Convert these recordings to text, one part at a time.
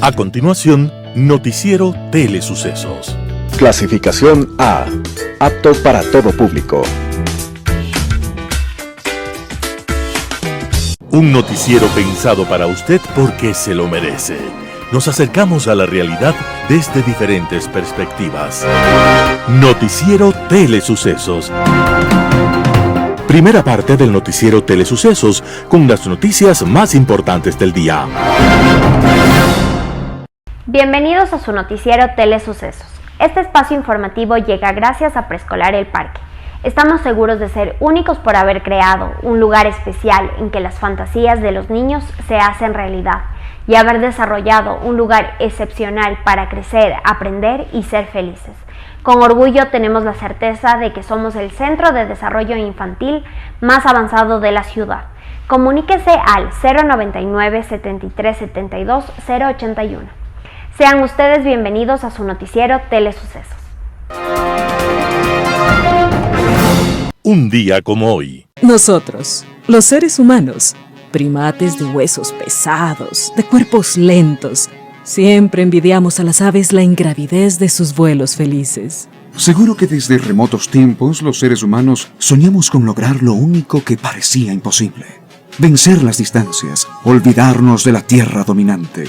A continuación, Noticiero Telesucesos. Clasificación A. Apto para todo público. Un noticiero pensado para usted porque se lo merece. Nos acercamos a la realidad desde diferentes perspectivas. Noticiero Telesucesos. Primera parte del Noticiero Telesucesos con las noticias más importantes del día. Bienvenidos a su Noticiero Telesucesos. Este espacio informativo llega gracias a Preescolar El Parque. Estamos seguros de ser únicos por haber creado un lugar especial en que las fantasías de los niños se hacen realidad y haber desarrollado un lugar excepcional para crecer, aprender y ser felices. Con orgullo tenemos la certeza de que somos el centro de desarrollo infantil más avanzado de la ciudad. Comuníquese al 099 73 72 081. Sean ustedes bienvenidos a su Noticiero Telesucesos. Un día como hoy. Nosotros, los seres humanos, primates de huesos pesados, de cuerpos lentos, siempre envidiamos a las aves la ingravidez de sus vuelos felices. Seguro que desde remotos tiempos los seres humanos soñamos con lograr lo único que parecía imposible: vencer las distancias, olvidarnos de la tierra dominante.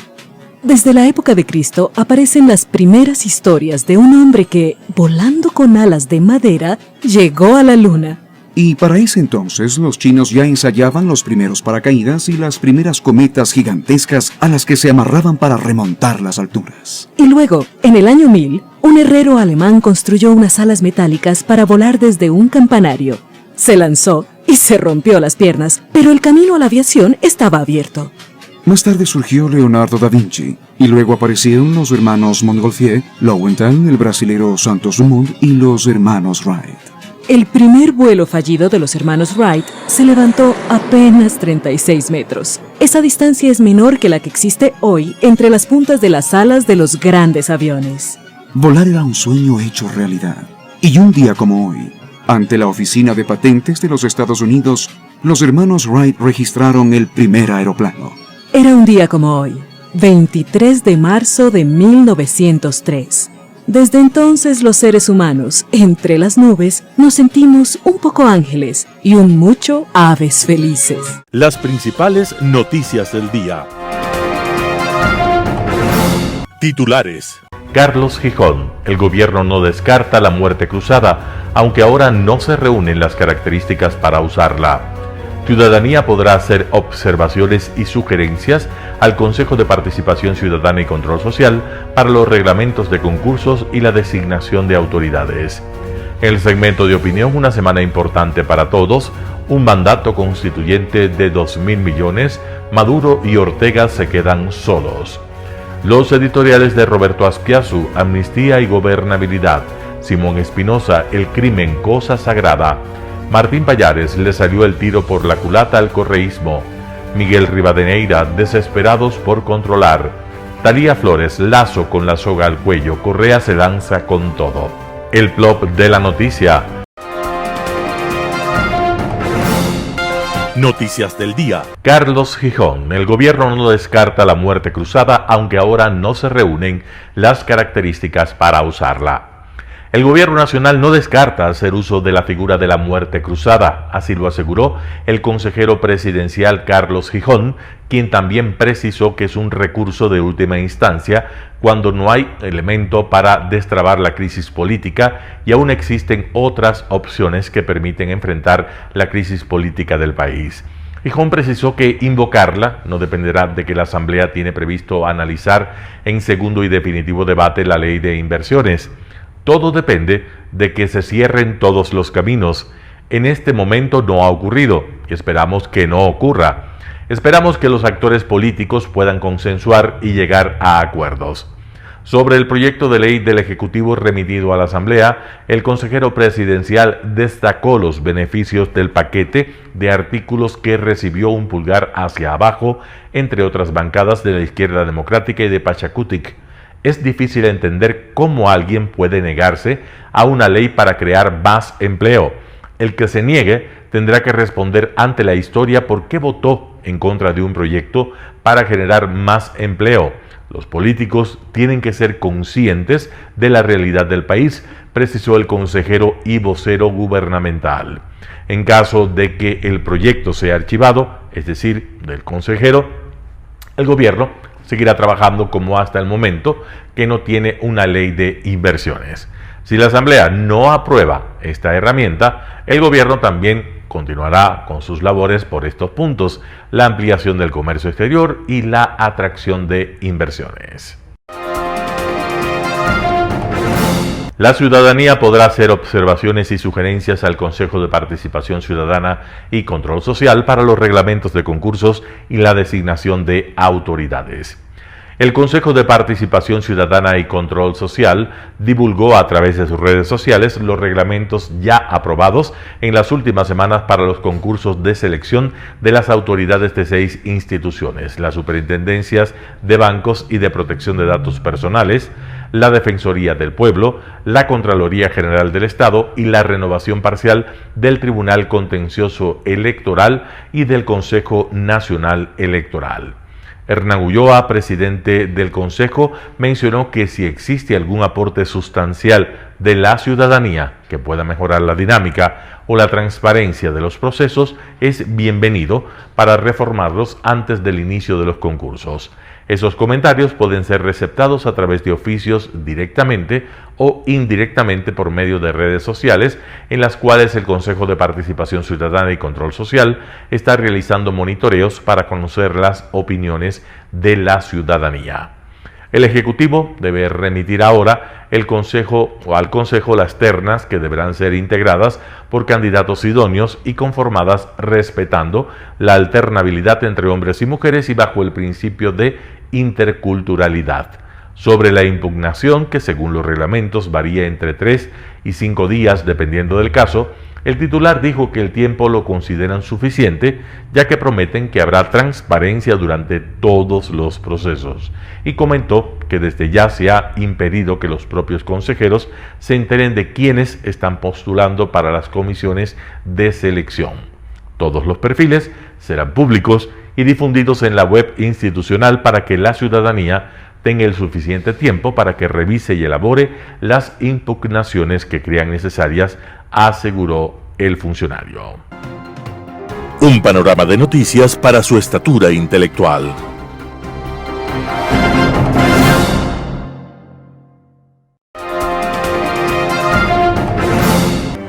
Desde la época de Cristo aparecen las primeras historias de un hombre que, volando con alas de madera, llegó a la luna. Y para ese entonces los chinos ya ensayaban los primeros paracaídas y las primeras cometas gigantescas a las que se amarraban para remontar las alturas. Y luego, en el año 1000, un herrero alemán construyó unas alas metálicas para volar desde un campanario. Se lanzó y se rompió las piernas, pero el camino a la aviación estaba abierto. Más tarde surgió Leonardo da Vinci, y luego aparecieron los hermanos Montgolfier, Lowenthal, el brasilero Santos Dumont y los hermanos Wright. El primer vuelo fallido de los hermanos Wright se levantó apenas 36 metros. Esa distancia es menor que la que existe hoy entre las puntas de las alas de los grandes aviones. Volar era un sueño hecho realidad. Y un día como hoy, ante la Oficina de Patentes de los Estados Unidos, los hermanos Wright registraron el primer aeroplano. Era un día como hoy, 23 de marzo de 1903. Desde entonces los seres humanos, entre las nubes, nos sentimos un poco ángeles y un mucho aves felices. Las principales noticias del día. Titulares. Carlos Gijón. El gobierno no descarta la muerte cruzada, aunque ahora no se reúnen las características para usarla. Ciudadanía podrá hacer observaciones y sugerencias al Consejo de Participación Ciudadana y Control Social para los reglamentos de concursos y la designación de autoridades. En el segmento de opinión, una semana importante para todos, un mandato constituyente de 2.000 millones, Maduro y Ortega se quedan solos. Los editoriales de Roberto Azpiazu, Amnistía y Gobernabilidad, Simón Espinosa, El crimen, cosa sagrada. Martín Pallares, le salió el tiro por la culata al correísmo. Miguel Rivadeneira, desesperados por controlar. Talía Flores, Lazo con la soga al cuello, Correa se lanza con todo. El plop de la noticia. Noticias del día. Carlos Gijón. El gobierno no descarta la muerte cruzada, aunque ahora no se reúnen las características para usarla. El gobierno nacional no descarta hacer uso de la figura de la muerte cruzada, así lo aseguró el consejero presidencial Carlos Gijón, quien también precisó que es un recurso de última instancia cuando no hay elemento para destrabar la crisis política y aún existen otras opciones que permiten enfrentar la crisis política del país. Gijón precisó que invocarla no dependerá de que la Asamblea tiene previsto analizar en segundo y definitivo debate la ley de inversiones. Todo depende de que se cierren todos los caminos. En este momento no ha ocurrido y esperamos que no ocurra. Esperamos que los actores políticos puedan consensuar y llegar a acuerdos. Sobre el proyecto de ley del Ejecutivo remitido a la Asamblea, el consejero presidencial destacó los beneficios del paquete de artículos que recibió un pulgar hacia abajo, entre otras bancadas de la izquierda democrática y de Pachacutic. Es difícil entender cómo alguien puede negarse a una ley para crear más empleo. El que se niegue tendrá que responder ante la historia por qué votó en contra de un proyecto para generar más empleo. Los políticos tienen que ser conscientes de la realidad del país, precisó el consejero y vocero gubernamental. En caso de que el proyecto sea archivado, es decir, del consejero, el gobierno seguirá trabajando como hasta el momento, que no tiene una ley de inversiones. Si la Asamblea no aprueba esta herramienta, el gobierno también continuará con sus labores por estos puntos: la ampliación del comercio exterior y la atracción de inversiones. La ciudadanía podrá hacer observaciones y sugerencias al Consejo de Participación Ciudadana y Control Social para los reglamentos de concursos y la designación de autoridades. El Consejo de Participación Ciudadana y Control Social divulgó a través de sus redes sociales los reglamentos ya aprobados en las últimas semanas para los concursos de selección de las autoridades de 6 instituciones: las superintendencias de bancos y de protección de datos personales, la Defensoría del Pueblo, la Contraloría General del Estado y la renovación parcial del Tribunal Contencioso Electoral y del Consejo Nacional Electoral. Hernán Ulloa, presidente del Consejo, mencionó que si existe algún aporte sustancial de la ciudadanía que pueda mejorar la dinámica o la transparencia de los procesos, es bienvenido para reformarlos antes del inicio de los concursos. Esos comentarios pueden ser receptados a través de oficios directamente o indirectamente por medio de redes sociales, en las cuales el Consejo de Participación Ciudadana y Control Social está realizando monitoreos para conocer las opiniones de la ciudadanía. El Ejecutivo debe remitir ahora al Consejo las ternas, que deberán ser integradas por candidatos idóneos y conformadas respetando la alternabilidad entre hombres y mujeres y bajo el principio de interculturalidad. Sobre la impugnación, que según los reglamentos varía entre 3 y 5 días dependiendo del caso, el titular dijo que el tiempo lo consideran suficiente, ya que prometen que habrá transparencia durante todos los procesos, y comentó que desde ya se ha impedido que los propios consejeros se enteren de quiénes están postulando para las comisiones de selección. Todos los perfiles serán públicos y difundidos en la web institucional para que la ciudadanía tenga el suficiente tiempo para que revise y elabore las impugnaciones que crean necesarias, aseguró el funcionario. Un panorama de noticias para su estatura intelectual.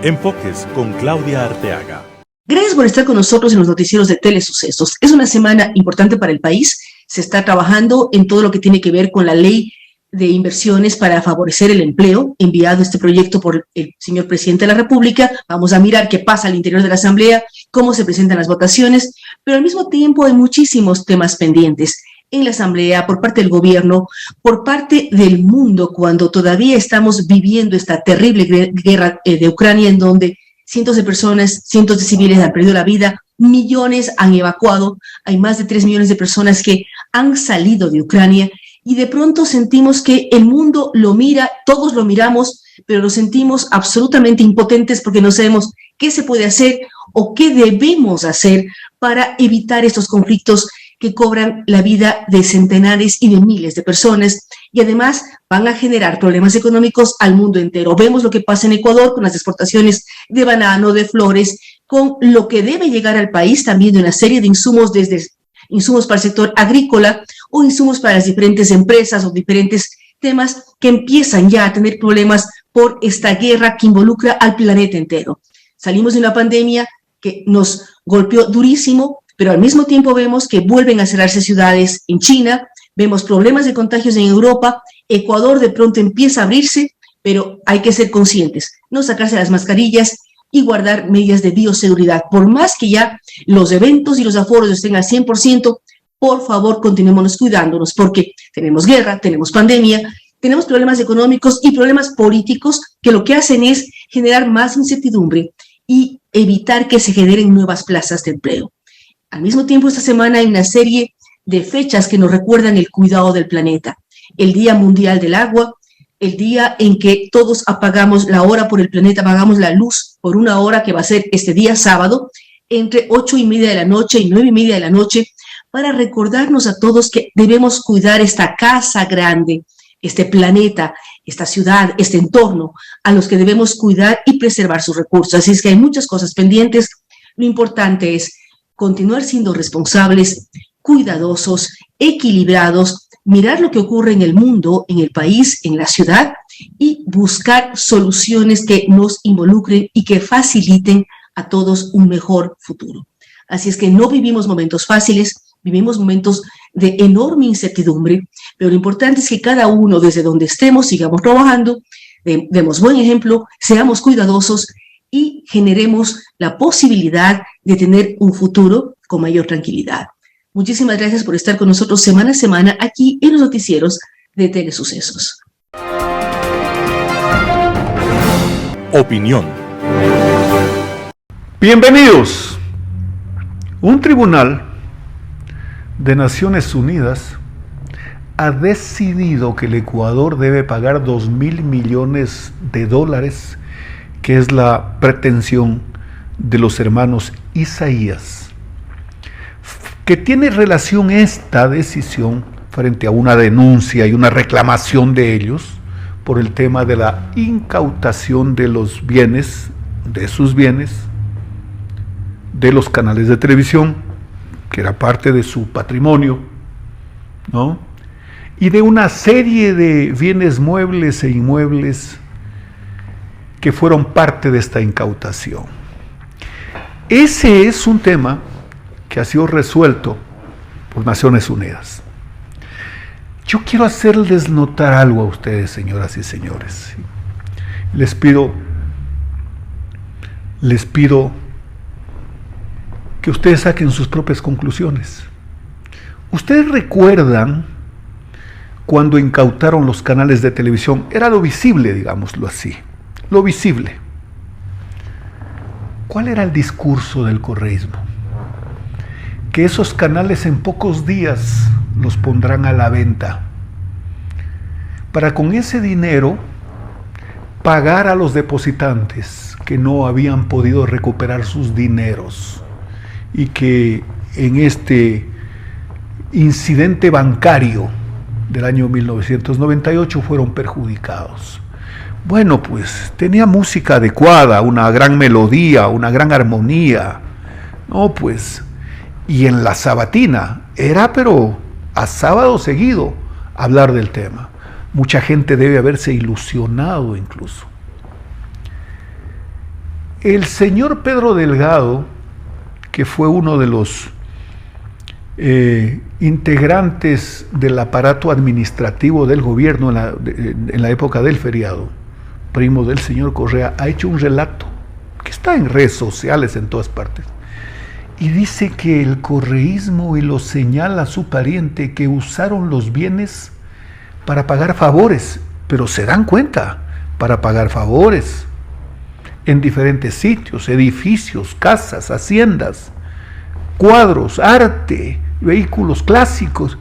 Enfoques con Claudia Arteaga. Gracias por estar con nosotros en los noticieros de Telesucesos. Es una semana importante para el país. Se está trabajando en todo lo que tiene que ver con la ley de inversiones para favorecer el empleo, enviado este proyecto por el señor presidente de la República. Vamos a mirar qué pasa al interior de la Asamblea, cómo se presentan las votaciones, pero al mismo tiempo hay muchísimos temas pendientes en la Asamblea, por parte del gobierno, por parte del mundo, cuando todavía estamos viviendo esta terrible guerra de Ucrania, en donde cientos de personas, cientos de civiles han perdido la vida, millones han evacuado, hay más de 3 millones de personas que han salido de Ucrania, y de pronto sentimos que el mundo lo mira, todos lo miramos, pero nos sentimos absolutamente impotentes porque no sabemos qué se puede hacer o qué debemos hacer para evitar estos conflictos que cobran la vida de centenares y de miles de personas, y además van a generar problemas económicos al mundo entero. Vemos lo que pasa en Ecuador con las exportaciones de banano, de flores, con lo que debe llegar al país también de una serie de insumos, desde insumos para el sector agrícola o insumos para las diferentes empresas o diferentes temas que empiezan ya a tener problemas por esta guerra que involucra al planeta entero. Salimos de una pandemia que nos golpeó durísimo, pero al mismo tiempo vemos que vuelven a cerrarse ciudades en China, vemos problemas de contagios en Europa, Ecuador de pronto empieza a abrirse, pero hay que ser conscientes, no sacarse las mascarillas y guardar medidas de bioseguridad. Por más que ya los eventos y los aforos estén al 100%, por favor, continuemos cuidándonos, porque tenemos guerra, tenemos pandemia, tenemos problemas económicos y problemas políticos que lo que hacen es generar más incertidumbre y evitar que se generen nuevas plazas de empleo. Al mismo tiempo, esta semana hay una serie de fechas que nos recuerdan el cuidado del planeta. El Día Mundial del Agua, el día en que todos apagamos la hora por el planeta, apagamos la luz por una hora que va a ser este día sábado, entre 8:30 de la noche y 9:30 de la noche, para recordarnos a todos que debemos cuidar esta casa grande, este planeta, esta ciudad, este entorno, a los que debemos cuidar y preservar sus recursos. Así es que hay muchas cosas pendientes. Lo importante es continuar siendo responsables, cuidadosos, equilibrados, mirar lo que ocurre en el mundo, en el país, en la ciudad y buscar soluciones que nos involucren y que faciliten a todos un mejor futuro. Así es que no vivimos momentos fáciles, vivimos momentos de enorme incertidumbre, pero lo importante es que cada uno, desde donde estemos, sigamos trabajando, demos buen ejemplo, seamos cuidadosos y generemos la posibilidad de tener un futuro con mayor tranquilidad. Muchísimas gracias por estar con nosotros semana a semana aquí en los noticieros de Telesucesos. Opinión. Bienvenidos. Un tribunal de Naciones Unidas ha decidido que el Ecuador debe pagar $2.000 millones, que es la pretensión de los hermanos Isaías, que tiene relación esta decisión frente a una denuncia y una reclamación de ellos por el tema de la incautación de los bienes, de sus bienes, de los canales de televisión, que era parte de su patrimonio, ¿no? Y de una serie de bienes muebles e inmuebles que fueron parte de esta incautación. Ese es un tema que ha sido resuelto por Naciones Unidas. Yo quiero hacerles notar algo a ustedes, señoras y señores. Les pido que ustedes saquen sus propias conclusiones. ¿Ustedes recuerdan cuando incautaron los canales de televisión? Era lo visible, digámoslo así, lo visible. ¿Cuál era el discurso del correísmo? Que esos canales en pocos días los pondrán a la venta, para con ese dinero pagar a los depositantes que no habían podido recuperar sus dineros y que en este incidente bancario del año 1998 fueron perjudicados. Bueno, pues tenía música adecuada, una gran melodía, una gran armonía, no, pues, y en la sabatina era, pero a sábado seguido, hablar del tema. Mucha gente debe haberse ilusionado incluso. El señor Pedro Delgado, que fue uno de los integrantes del aparato administrativo del gobierno en la época del feriado, primo del señor Correa, ha hecho un relato que está en redes sociales en todas partes. Y dice que el correísmo, y lo señala su pariente, que usaron los bienes para pagar favores, pero se dan cuenta, para pagar favores en diferentes sitios, edificios, casas, haciendas, cuadros, arte, vehículos clásicos.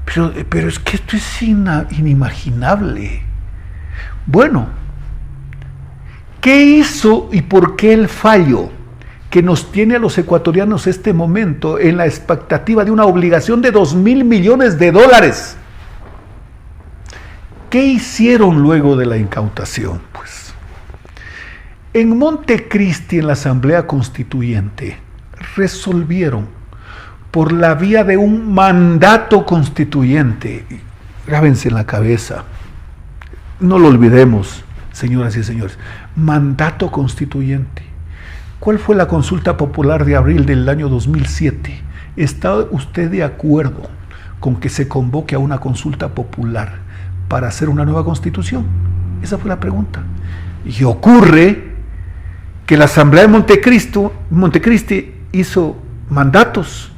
Pero es que esto es inimaginable. Bueno, ¿qué hizo y por qué el fallo que nos tiene a los ecuatorianos este momento en la expectativa de una obligación de $2.000 millones? ¿Qué hicieron luego de la incautación? Pues en Montecristi, en la Asamblea Constituyente, resolvieron por la vía de un mandato constituyente. Grábense en la cabeza, no lo olvidemos, señoras y señores, mandato constituyente. ¿Cuál fue la consulta popular de abril del año 2007? ¿Está usted de acuerdo con que se convoque a una consulta popular para hacer una nueva constitución? Esa fue la pregunta. Y ocurre que la Asamblea de Montecristi hizo mandatos,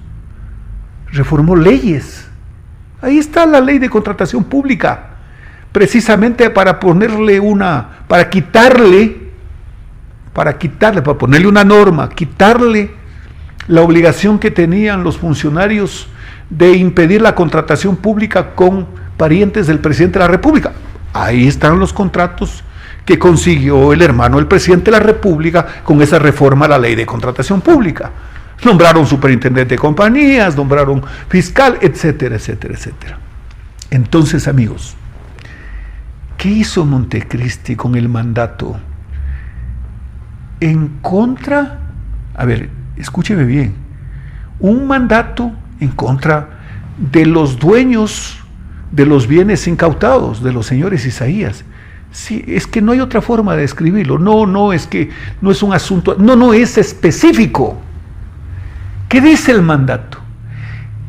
reformó leyes. Ahí está la ley de contratación pública, precisamente para ponerle para ponerle una norma, quitarle la obligación que tenían los funcionarios de impedir la contratación pública con parientes del presidente de la República. Ahí están los contratos que consiguió el hermano del presidente de la República con esa reforma a la ley de contratación pública. Nombraron superintendente de compañías, nombraron fiscal, etcétera, etcétera, etcétera. Entonces, amigos, ¿qué hizo Montecristi con el mandato? En contra, a ver, escúcheme bien, un mandato en contra de los dueños de los bienes incautados, de los señores Isaías. Sí, es que no hay otra forma de describirlo. No, es que no es un asunto, no, es específico. ¿Qué dice el mandato?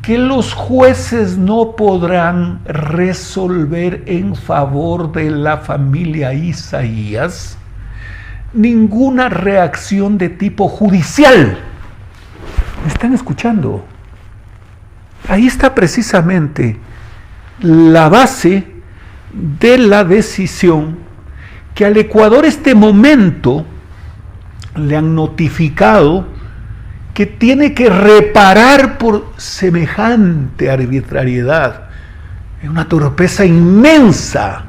Que los jueces no podrán resolver en favor de la familia Isaías ninguna reacción de tipo judicial. ¿Me están escuchando? Ahí está precisamente la base de la decisión que al Ecuador este momento le han notificado que tiene que reparar por semejante arbitrariedad. Es una torpeza inmensa.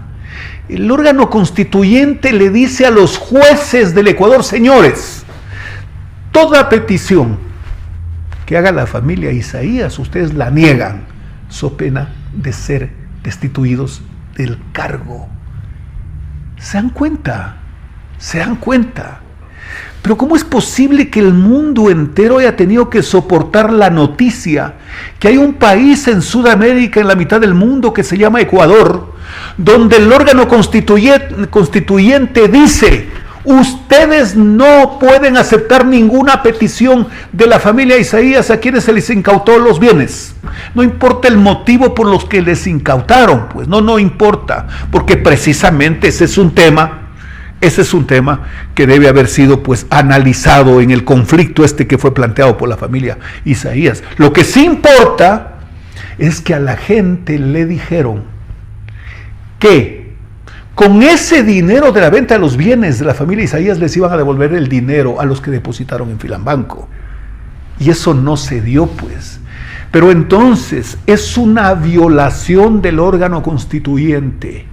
El órgano constituyente le dice a los jueces del Ecuador: señores, toda petición que haga la familia Isaías, ustedes la niegan, so pena de ser destituidos del cargo. ¿Se dan cuenta? ¿Se dan cuenta? Pero ¿cómo es posible que el mundo entero haya tenido que soportar la noticia que hay un país en Sudamérica, en la mitad del mundo, que se llama Ecuador, donde el órgano constituyente dice: ustedes no pueden aceptar ninguna petición de la familia Isaías a quienes se les incautó los bienes? No importa el motivo por los que les incautaron, pues no importa, porque precisamente ese es un tema que debe haber sido pues analizado en el conflicto que fue planteado por la familia Isaías. Lo que sí importa es que a la gente le dijeron que con ese dinero de la venta de los bienes de la familia Isaías les iban a devolver el dinero a los que depositaron en Filambanco. Y eso no se dio, pues. Pero entonces es una violación del órgano constituyente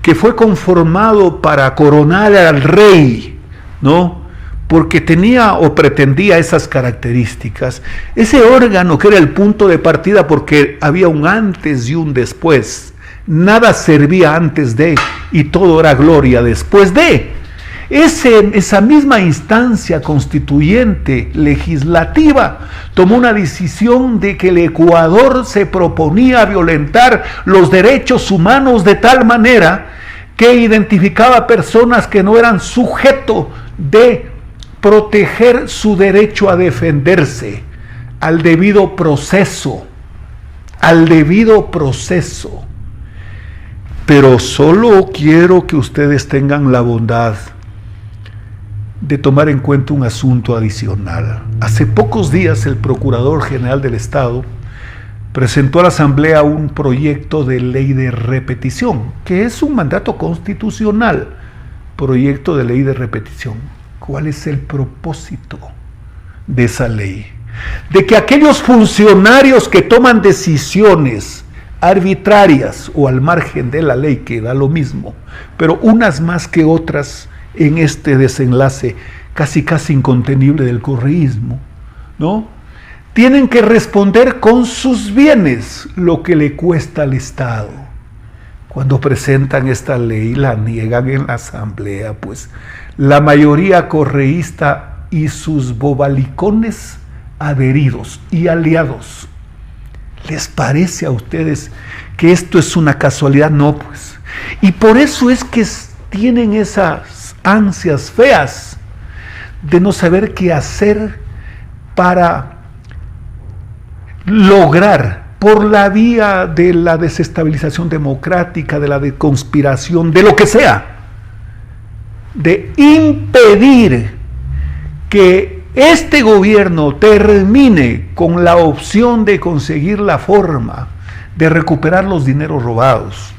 que fue conformado para coronar al rey, ¿no? Porque tenía o pretendía esas características. Ese órgano que era el punto de partida, porque había un antes y un después. Nada servía antes de y todo era gloria después de. Esa misma instancia constituyente legislativa tomó una decisión de que el Ecuador se proponía violentar los derechos humanos de tal manera que identificaba personas que no eran sujeto de proteger su derecho a defenderse al debido proceso. Pero solo quiero que ustedes tengan la bondad de tomar en cuenta un asunto adicional. Hace pocos días el Procurador General del Estado presentó a la Asamblea un proyecto de ley de repetición, que es un mandato constitucional, proyecto de ley de repetición. ¿Cuál es el propósito de esa ley? De que aquellos funcionarios que toman decisiones arbitrarias o al margen de la ley, que da lo mismo, pero unas más que otras en este desenlace casi incontenible del correísmo, ¿no? Tienen que responder con sus bienes lo que le cuesta al Estado. Cuando presentan esta ley, la niegan en la Asamblea, pues la mayoría correísta y sus bobalicones adheridos y aliados. ¿Les parece a ustedes que esto es una casualidad? No, pues. Y por eso es que tienen esas ansias feas de no saber qué hacer para lograr, por la vía de la desestabilización democrática, de la conspiración, de lo que sea, de impedir que este gobierno termine con la opción de conseguir la forma de recuperar los dineros robados,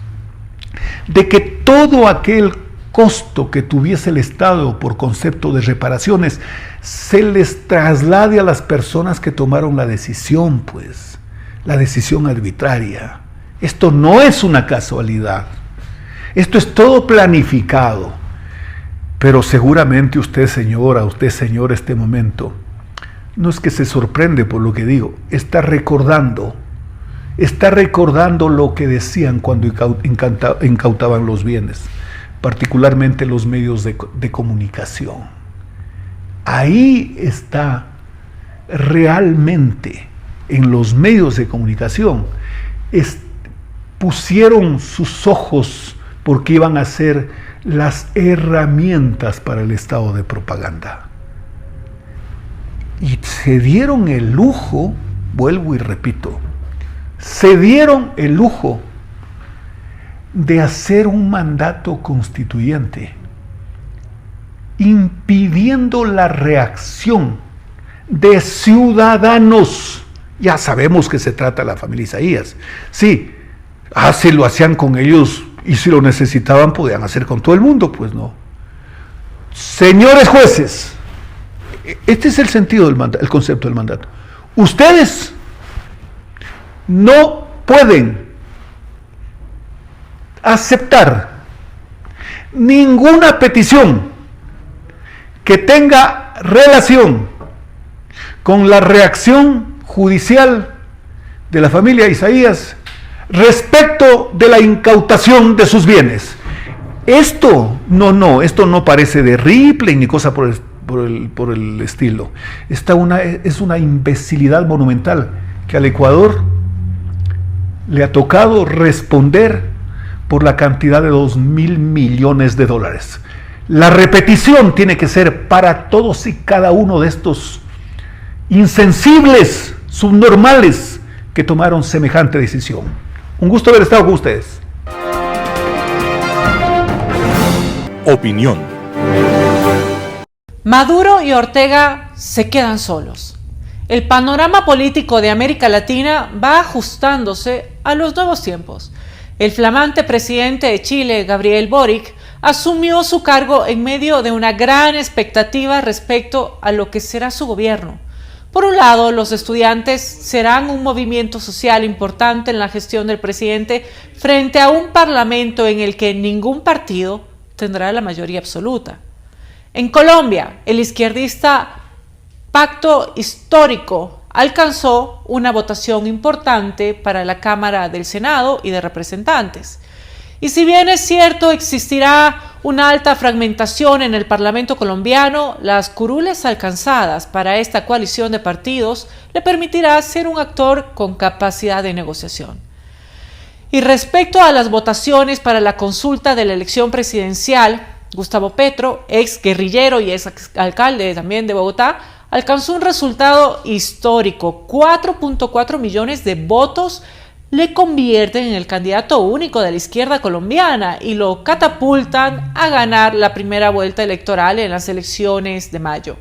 de que todo aquel costo que tuviese el Estado por concepto de reparaciones se les traslade a las personas que tomaron la decisión, pues, la decisión arbitraria. Esto no es una casualidad. Esto es todo planificado. Pero seguramente usted, señora, usted, señor, este momento, no es que se sorprende por lo que digo, está recordando lo que decían cuando incautaban los bienes, particularmente los medios de comunicación. Ahí está realmente, en los medios de comunicación, pusieron sus ojos porque iban a ser las herramientas para el estado de propaganda. Y se dieron el lujo, vuelvo y repito, se dieron el lujo de hacer un mandato constituyente, impidiendo la reacción de ciudadanos. Ya sabemos que se trata de la familia Isaías. Sí, así lo hacían con ellos, y si lo necesitaban podían hacer con todo el mundo, pues no. Señores jueces, este es el sentido del mandato, el concepto del mandato. Ustedes no pueden aceptar ninguna petición que tenga relación con la reacción judicial de la familia Isaías respecto de la incautación de sus bienes. Esto no parece de Ripley ni cosa por el estilo. Es una imbecilidad monumental que al Ecuador le ha tocado responder por la cantidad de 2.000 millones de dólares. La repetición tiene que ser para todos y cada uno de estos insensibles, subnormales, que tomaron semejante decisión. Un gusto haber estado con ustedes. Opinión. Maduro y Ortega se quedan solos. El panorama político de América Latina va ajustándose a los nuevos tiempos. El flamante presidente de Chile, Gabriel Boric, asumió su cargo en medio de una gran expectativa respecto a lo que será su gobierno. Por un lado, los estudiantes serán un movimiento social importante en la gestión del presidente frente a un parlamento en el que ningún partido tendrá la mayoría absoluta. En Colombia, el izquierdista Pacto Histórico alcanzó una votación importante para la Cámara del Senado y de Representantes. Y si bien es cierto existirá una alta fragmentación en el Parlamento colombiano, las curules alcanzadas para esta coalición de partidos le permitirá ser un actor con capacidad de negociación. Y respecto a las votaciones para la consulta de la elección presidencial, Gustavo Petro, ex guerrillero y ex alcalde también de Bogotá, alcanzó un resultado histórico. 4.4 millones de votos le convierten en el candidato único de la izquierda colombiana y lo catapultan a ganar la primera vuelta electoral en las elecciones de mayo.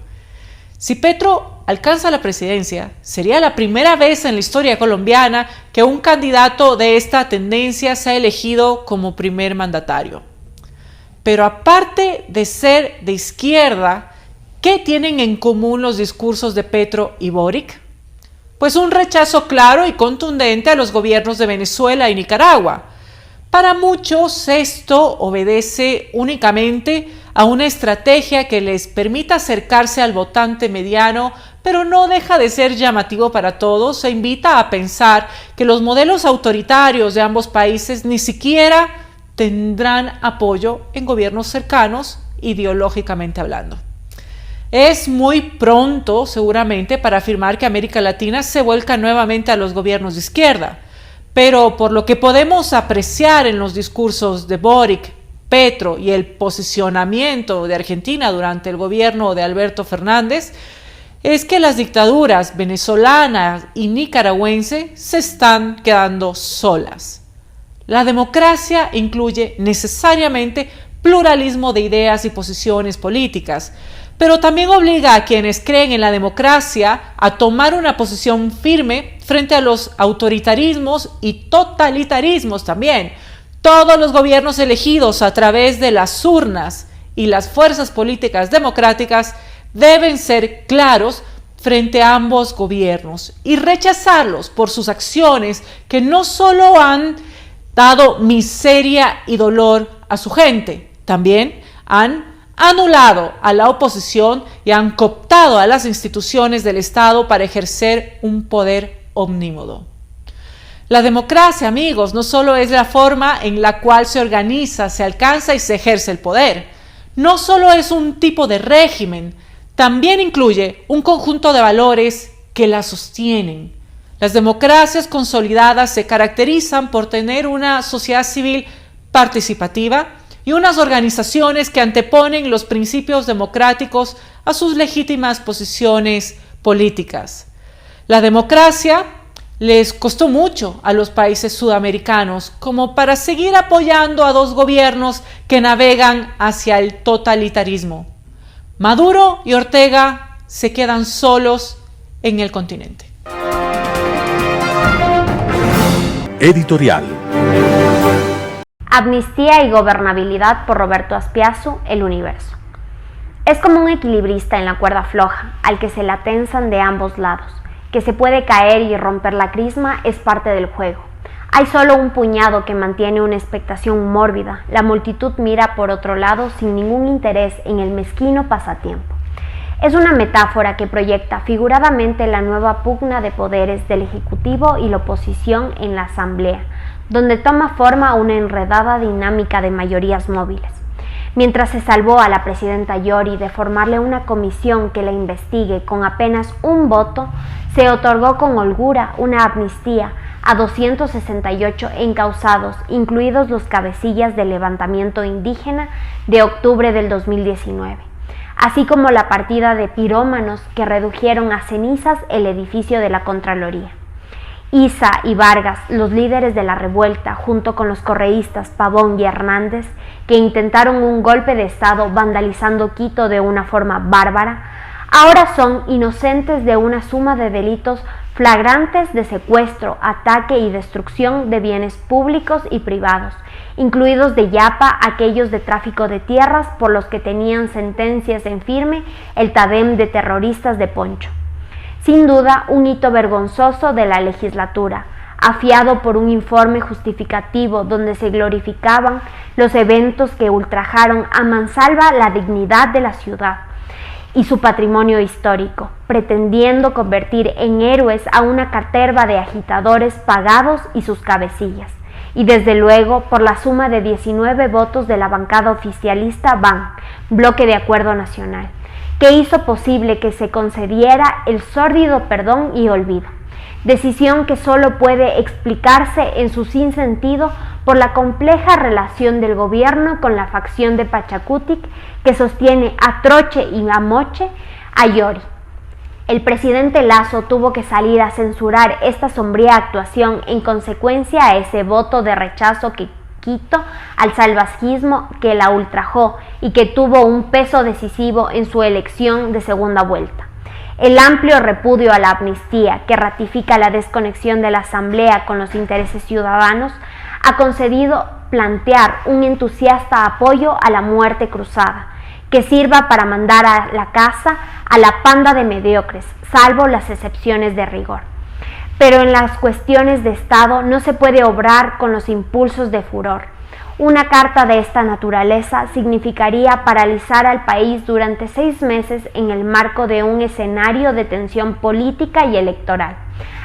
Si Petro alcanza la presidencia, sería la primera vez en la historia colombiana que un candidato de esta tendencia sea elegido como primer mandatario. Pero aparte de ser de izquierda, ¿qué tienen en común los discursos de Petro y Boric? Pues un rechazo claro y contundente a los gobiernos de Venezuela y Nicaragua. Para muchos esto obedece únicamente a una estrategia que les permita acercarse al votante mediano, pero no deja de ser llamativo para todos e invita a pensar que los modelos autoritarios de ambos países ni siquiera tendrán apoyo en gobiernos cercanos, ideológicamente hablando. Es muy pronto, seguramente, para afirmar que América Latina se vuelca nuevamente a los gobiernos de izquierda, pero por lo que podemos apreciar en los discursos de Boric, Petro y el posicionamiento de Argentina durante el gobierno de Alberto Fernández, es que las dictaduras venezolana y nicaragüense se están quedando solas. La democracia incluye necesariamente pluralismo de ideas y posiciones políticas, pero también obliga a quienes creen en la democracia a tomar una posición firme frente a los autoritarismos y totalitarismos también. Todos los gobiernos elegidos a través de las urnas y las fuerzas políticas democráticas deben ser claros frente a ambos gobiernos y rechazarlos por sus acciones que no solo han dado miseria y dolor a su gente. También han anulado a la oposición y han cooptado a las instituciones del Estado para ejercer un poder omnímodo. La democracia, amigos, no solo es la forma en la cual se organiza, se alcanza y se ejerce el poder. No solo es un tipo de régimen, también incluye un conjunto de valores que la sostienen. Las democracias consolidadas se caracterizan por tener una sociedad civil participativa y unas organizaciones que anteponen los principios democráticos a sus legítimas posiciones políticas. La democracia les costó mucho a los países sudamericanos como para seguir apoyando a dos gobiernos que navegan hacia el totalitarismo. Maduro y Ortega se quedan solos en el continente. Editorial. Amnistía y gobernabilidad por Roberto Azpiazu, El Universo. Es como un equilibrista en la cuerda floja, al que se la tensan de ambos lados. Que se puede caer y romper la crisma es parte del juego. Hay solo un puñado que mantiene una expectación mórbida. La multitud mira por otro lado sin ningún interés en el mezquino pasatiempo. Es una metáfora que proyecta figuradamente la nueva pugna de poderes del Ejecutivo y la oposición en la Asamblea, donde toma forma una enredada dinámica de mayorías móviles. Mientras se salvó a la presidenta Yori de formarle una comisión que la investigue con apenas un voto, se otorgó con holgura una amnistía a 268 encausados, incluidos los cabecillas del levantamiento indígena de octubre del 2019, así como la partida de pirómanos que redujeron a cenizas el edificio de la Contraloría. Isa y Vargas, los líderes de la revuelta, junto con los correístas Pavón y Hernández, que intentaron un golpe de Estado vandalizando Quito de una forma bárbara, ahora son inocentes de una suma de delitos flagrantes de secuestro, ataque y destrucción de bienes públicos y privados, incluidos de Yapa aquellos de tráfico de tierras por los que tenían sentencias en firme el tadem de terroristas de Poncho. Sin duda, un hito vergonzoso de la legislatura, afiado por un informe justificativo donde se glorificaban los eventos que ultrajaron a mansalva la dignidad de la ciudad y su patrimonio histórico, pretendiendo convertir en héroes a una caterva de agitadores pagados y sus cabecillas. Y desde luego por la suma de 19 votos de la bancada oficialista BAN, Bloque de Acuerdo Nacional, que hizo posible que se concediera el sórdido perdón y olvido, decisión que solo puede explicarse en su sinsentido por la compleja relación del gobierno con la facción de Pachacutic que sostiene a troche y a moche a Yori. El presidente Lasso tuvo que salir a censurar esta sombría actuación en consecuencia a ese voto de rechazo que quito al salvajismo que la ultrajó y que tuvo un peso decisivo en su elección de segunda vuelta. El amplio repudio a la amnistía, que ratifica la desconexión de la Asamblea con los intereses ciudadanos, ha concedido plantear un entusiasta apoyo a la muerte cruzada, que sirva para mandar a la casa a la panda de mediocres, salvo las excepciones de rigor. Pero en las cuestiones de Estado no se puede obrar con los impulsos de furor. Una carta de esta naturaleza significaría paralizar al país durante 6 meses en el marco de un escenario de tensión política y electoral,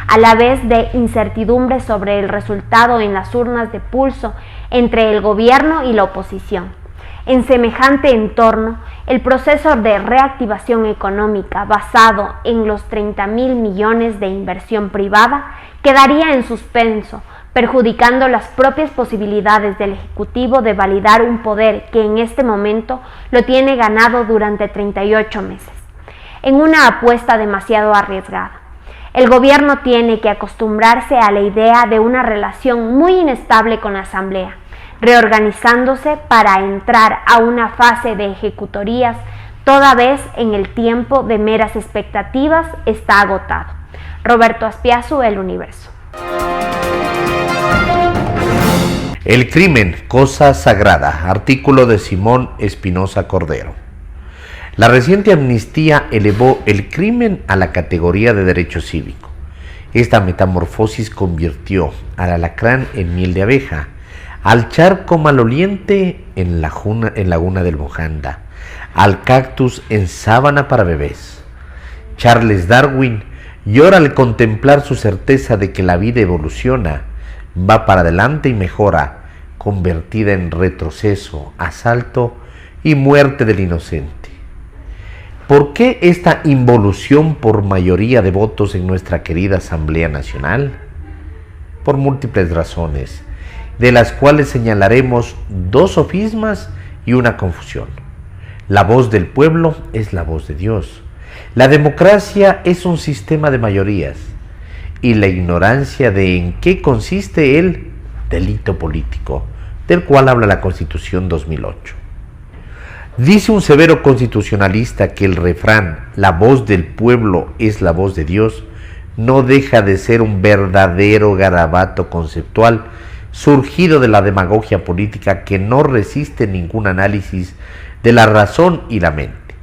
a la vez de incertidumbre sobre el resultado en las urnas de pulso entre el gobierno y la oposición. En semejante entorno, el proceso de reactivación económica basado en los 30.000 millones de inversión privada quedaría en suspenso, perjudicando las propias posibilidades del Ejecutivo de validar un poder que en este momento lo tiene ganado durante 38 meses, en una apuesta demasiado arriesgada. El gobierno tiene que acostumbrarse a la idea de una relación muy inestable con la Asamblea, reorganizándose para entrar a una fase de ejecutorías toda vez en el tiempo de meras expectativas está agotado. Roberto Azpiazu, El Universo. El crimen, cosa sagrada. Artículo de Simón Espinosa Cordero. La reciente amnistía elevó el crimen a la categoría de derecho cívico. Esta metamorfosis convirtió al alacrán en miel de abeja, al charco maloliente en Laguna del Mojanda, al cactus en sábana para bebés. Charles Darwin llora al contemplar su certeza de que la vida evoluciona, va para adelante y mejora, convertida en retroceso, asalto y muerte del inocente. ¿Por qué esta involución por mayoría de votos en nuestra querida Asamblea Nacional? Por múltiples razones, de las cuales señalaremos dos sofismas y una confusión. La voz del pueblo es la voz de Dios. La democracia es un sistema de mayorías y la ignorancia de en qué consiste el delito político, del cual habla la Constitución 2008. Dice un severo constitucionalista que el refrán "la voz del pueblo es la voz de Dios" no deja de ser un verdadero garabato conceptual surgido de la demagogia política que no resiste ningún análisis de la razón y la mente.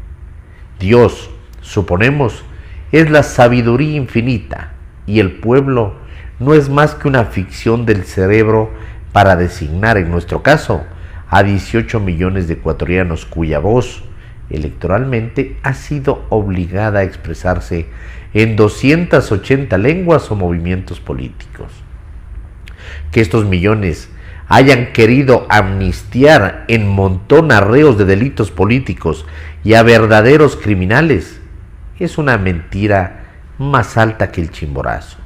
Dios, suponemos, es la sabiduría infinita y el pueblo no es más que una ficción del cerebro para designar, en nuestro caso, a 18 millones de ecuatorianos cuya voz electoralmente ha sido obligada a expresarse en 280 lenguas o movimientos políticos. Que estos millones hayan querido amnistiar en montón a reos de delitos políticos y a verdaderos criminales es una mentira más alta que el Chimborazo.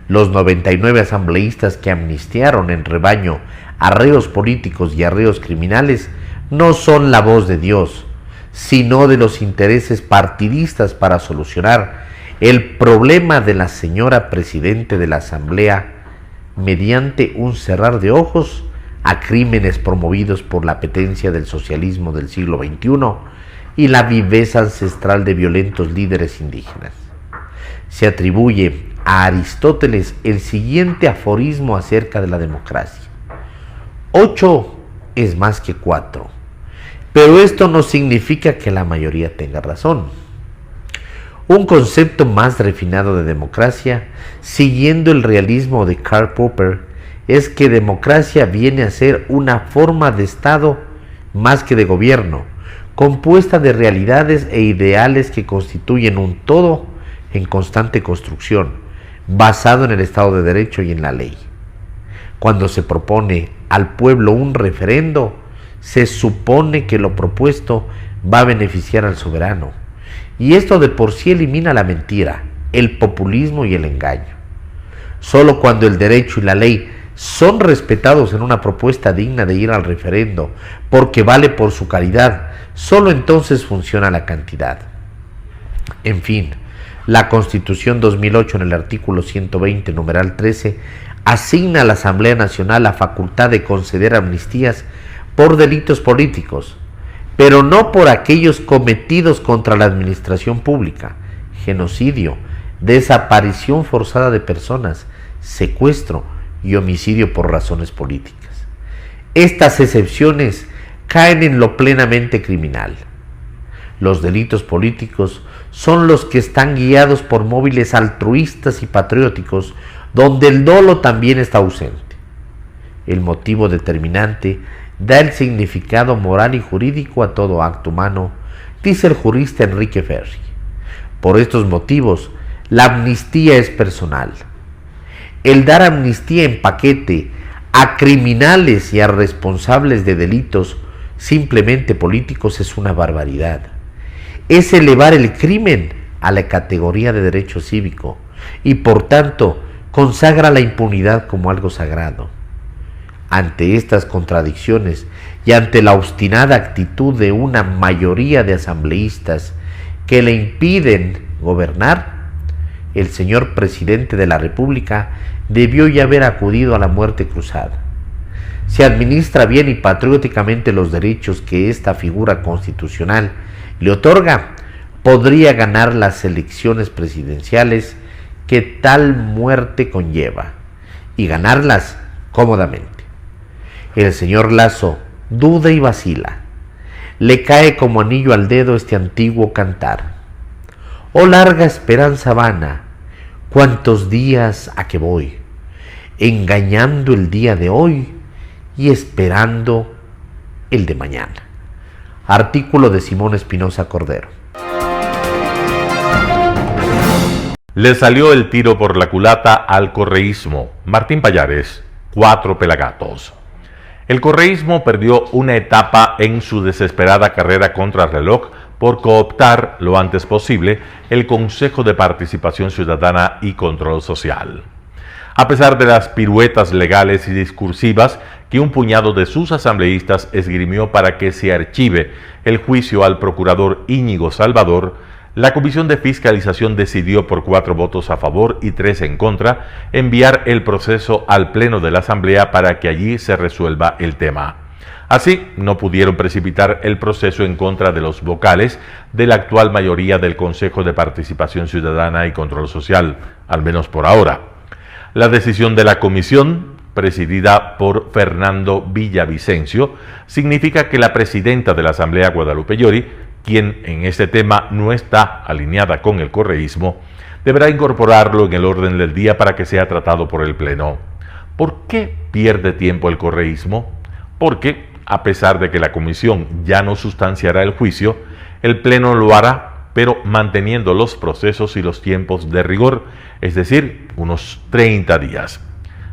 Los 99 asambleístas que amnistiaron en rebaño a reos políticos y a reos criminales no son la voz de Dios, sino de los intereses partidistas para solucionar el problema de la señora Presidente de la Asamblea mediante un cerrar de ojos a crímenes promovidos por la apetencia del socialismo del siglo XXI y la viveza ancestral de violentos líderes indígenas. Se atribuye a Aristóteles el siguiente aforismo acerca de la democracia: 8 es más que 4, pero esto no significa que la mayoría tenga razón. Un concepto más refinado de democracia, siguiendo el realismo de Karl Popper, es que democracia viene a ser una forma de Estado más que de gobierno, compuesta de realidades e ideales que constituyen un todo en constante construcción, basado en el Estado de Derecho y en la ley. Cuando se propone al pueblo un referendo, se supone que lo propuesto va a beneficiar al soberano, y esto de por sí elimina la mentira, el populismo y el engaño. Solo cuando el derecho y la ley son respetados en una propuesta digna de ir al referendo, porque vale por su calidad, solo entonces funciona la cantidad. En fin, la Constitución 2008 en el artículo 120, numeral 13, asigna a la Asamblea Nacional la facultad de conceder amnistías por delitos políticos, pero no por aquellos cometidos contra la administración pública: genocidio, desaparición forzada de personas, secuestro y homicidio por razones políticas. Estas excepciones caen en lo plenamente criminal. Los delitos políticos son los que están guiados por móviles altruistas y patrióticos, donde el dolo también está ausente. El motivo determinante da el significado moral y jurídico a todo acto humano, dice el jurista Enrique Ferri. Por estos motivos, la amnistía es personal. El dar amnistía en paquete a criminales y a responsables de delitos simplemente políticos es una barbaridad. Es elevar el crimen a la categoría de derecho cívico y por tanto consagra la impunidad como algo sagrado. Ante estas contradicciones y ante la obstinada actitud de una mayoría de asambleístas que le impiden gobernar, el señor presidente de la República debió ya haber acudido a la muerte cruzada. Si administra bien y patrióticamente los derechos que esta figura constitucional le otorga, podría ganar las elecciones presidenciales que tal muerte conlleva, y ganarlas cómodamente. El señor Lasso duda y vacila. Le cae como anillo al dedo este antiguo cantar: oh larga esperanza vana, cuántos días a que voy, engañando el día de hoy y esperando el de mañana. Artículo de Simón Espinosa Cordero. Le salió el tiro por la culata al correísmo. Martín Pallares, 4 pelagatos. El correísmo perdió una etapa en su desesperada carrera contra el reloj por cooptar lo antes posible el Consejo de Participación Ciudadana y Control Social. A pesar de las piruetas legales y discursivas que un puñado de sus asambleístas esgrimió para que se archive el juicio al procurador Íñigo Salvador, la Comisión de Fiscalización decidió por 4 votos a favor y 3 en contra enviar el proceso al Pleno de la Asamblea para que allí se resuelva el tema. Así, no pudieron precipitar el proceso en contra de los vocales de la actual mayoría del Consejo de Participación Ciudadana y Control Social, al menos por ahora. La decisión de la comisión, presidida por Fernando Villavicencio, significa que la presidenta de la Asamblea, Guadalupe Llori, quien en este tema no está alineada con el correísmo, deberá incorporarlo en el orden del día para que sea tratado por el Pleno. ¿Por qué pierde tiempo el correísmo? Porque, a pesar de que la comisión ya no sustanciará el juicio, el Pleno lo hará, pero manteniendo los procesos y los tiempos de rigor, es decir, unos 30 días.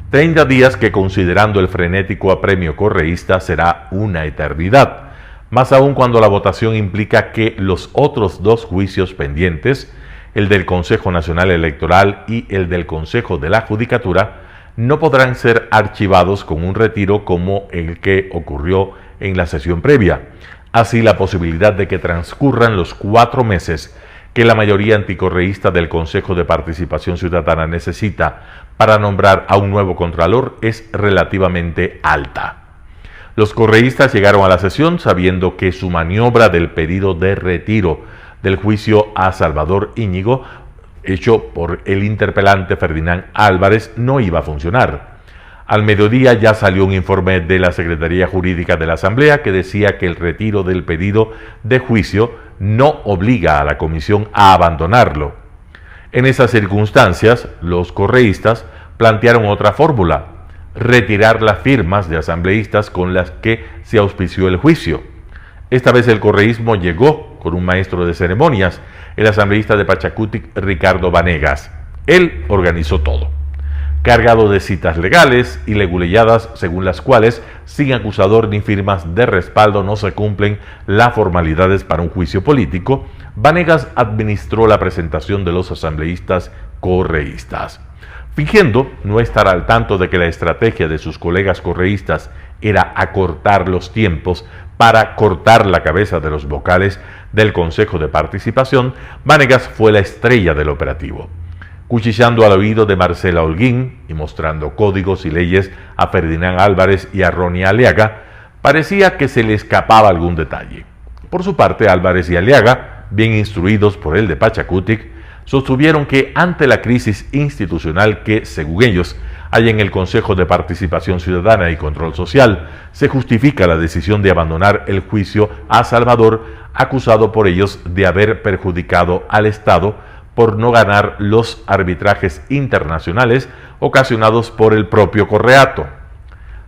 30 días que, considerando el frenético apremio correísta, será una eternidad. Más aún cuando la votación implica que los otros 2 juicios pendientes, el del Consejo Nacional Electoral y el del Consejo de la Judicatura, no podrán ser archivados con un retiro como el que ocurrió en la sesión previa. Así, la posibilidad de que transcurran los 4 meses que la mayoría anticorreísta del Consejo de Participación Ciudadana necesita para nombrar a un nuevo contralor es relativamente alta. Los correístas llegaron a la sesión sabiendo que su maniobra del pedido de retiro del juicio a Salvador Íñigo, hecho por el interpelante Ferdinand Álvarez, no iba a funcionar. Al mediodía ya salió un informe de la Secretaría Jurídica de la Asamblea que decía que el retiro del pedido de juicio no obliga a la comisión a abandonarlo. En esas circunstancias, los correístas plantearon otra fórmula: retirar las firmas de asambleístas con las que se auspició el juicio. Esta vez el correísmo llegó con un maestro de ceremonias, el asambleísta de Pachacutic, Ricardo Vanegas. Él organizó todo, cargado de citas legales y leguleyadas según las cuales, sin acusador ni firmas de respaldo, no se cumplen las formalidades para un juicio político. Vanegas administró la presentación de los asambleístas correístas. Fingiendo no estar al tanto de que la estrategia de sus colegas correístas era acortar los tiempos para cortar la cabeza de los vocales del Consejo de Participación, Vanegas fue la estrella del operativo. Cuchillando al oído de Marcela Holguín y mostrando códigos y leyes a Ferdinand Álvarez y a Ronnie Aliaga, parecía que se le escapaba algún detalle. Por su parte, Álvarez y Aliaga, bien instruidos por el de Pachacutic, sostuvieron que ante la crisis institucional que, según ellos, hay en el Consejo de Participación Ciudadana y Control Social, se justifica la decisión de abandonar el juicio a Salvador, acusado por ellos de haber perjudicado al Estado por no ganar los arbitrajes internacionales ocasionados por el propio correato.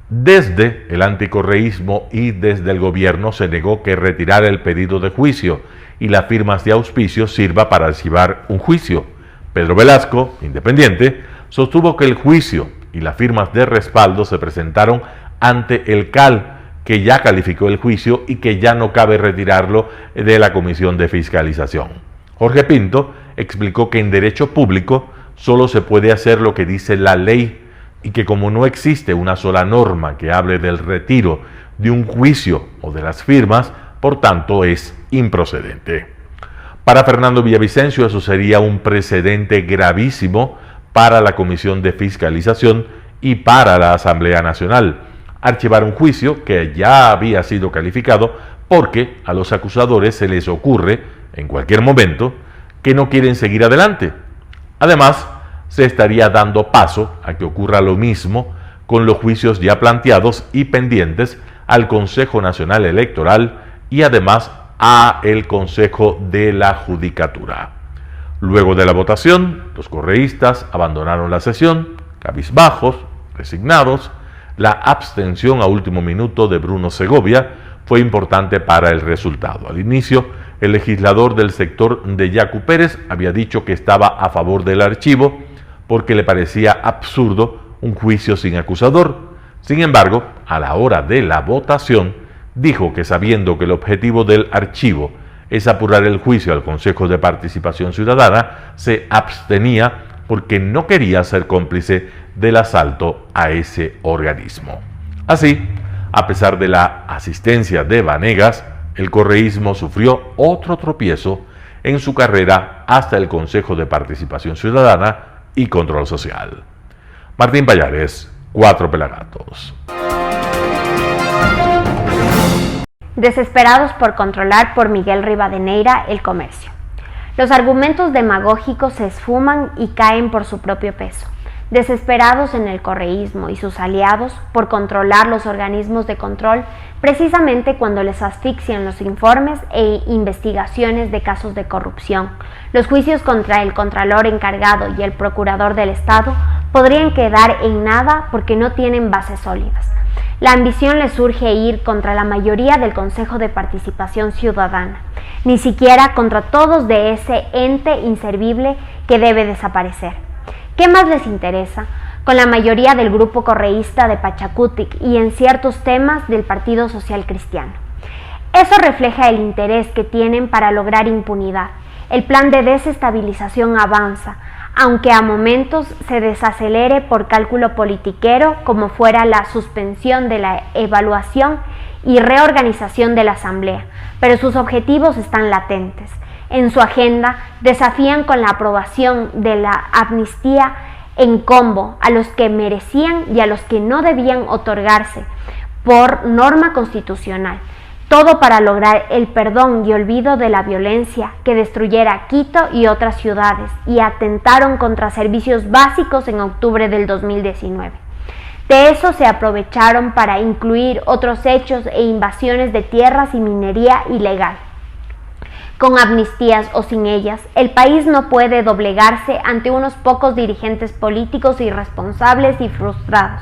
Desde el anticorreísmo y desde el gobierno se negó que retirar el pedido de juicio y las firmas de auspicio sirva para archivar un juicio. Pedro Velasco, independiente, sostuvo que el juicio y las firmas de respaldo se presentaron ante el CAL, que ya calificó el juicio y que ya no cabe retirarlo de la Comisión de Fiscalización. Jorge Pinto explicó que en derecho público solo se puede hacer lo que dice la ley y que como no existe una sola norma que hable del retiro de un juicio o de las firmas, por tanto es improcedente. Para Fernando Villavicencio eso sería un precedente gravísimo para la Comisión de Fiscalización y para la Asamblea Nacional. Archivar un juicio que ya había sido calificado porque a los acusadores se les ocurre en cualquier momento que no quieren seguir adelante. Además, se estaría dando paso a que ocurra lo mismo con los juicios ya planteados y pendientes al Consejo Nacional Electoral y además a el Consejo de la Judicatura. Luego de la votación, los correístas abandonaron la sesión, cabizbajos, resignados. la abstención a último minuto de Bruno Segovia fue importante para el resultado. Al inicio, el legislador del sector de Yacu Pérez había dicho que estaba a favor del archivo porque le parecía absurdo un juicio sin acusador. Sin embargo, a la hora de la votación, dijo que sabiendo que el objetivo del archivo es apurar el juicio al Consejo de Participación Ciudadana, se abstenía porque no quería ser cómplice del asalto a ese organismo. Así, a pesar de la asistencia de Vanegas, el correísmo sufrió otro tropiezo en su carrera hasta el Consejo de Participación Ciudadana y Control Social. Martín Pallares, 4 Pelagatos. Desesperados por controlar por Miguel Rivadeneira el comercio. Los argumentos demagógicos se esfuman y caen por su propio peso. Desesperados en el correísmo y sus aliados por controlar los organismos de control, precisamente cuando les asfixian los informes e investigaciones de casos de corrupción. Los juicios contra el Contralor encargado y el Procurador del Estado podrían quedar en nada porque no tienen bases sólidas. La ambición les surge ir contra la mayoría del Consejo de Participación Ciudadana, ni siquiera contra todos de ese ente inservible que debe desaparecer. ¿Qué más les interesa? Con la mayoría del grupo correísta de Pachacutic y en ciertos temas del Partido Social Cristiano. Eso refleja el interés que tienen para lograr impunidad. El plan de desestabilización avanza, aunque a momentos se desacelere por cálculo politiquero, como fuera la suspensión de la evaluación y reorganización de la Asamblea, pero sus objetivos están latentes. En su agenda desafían con la aprobación de la amnistía en combo a los que merecían y a los que no debían otorgarse por norma constitucional. Todo para lograr el perdón y olvido de la violencia que destruyera Quito y otras ciudades y atentaron contra servicios básicos en octubre del 2019. De eso se aprovecharon para incluir otros hechos e invasiones de tierras y minería ilegal. Con amnistías o sin ellas, el país no puede doblegarse ante unos pocos dirigentes políticos irresponsables y frustrados,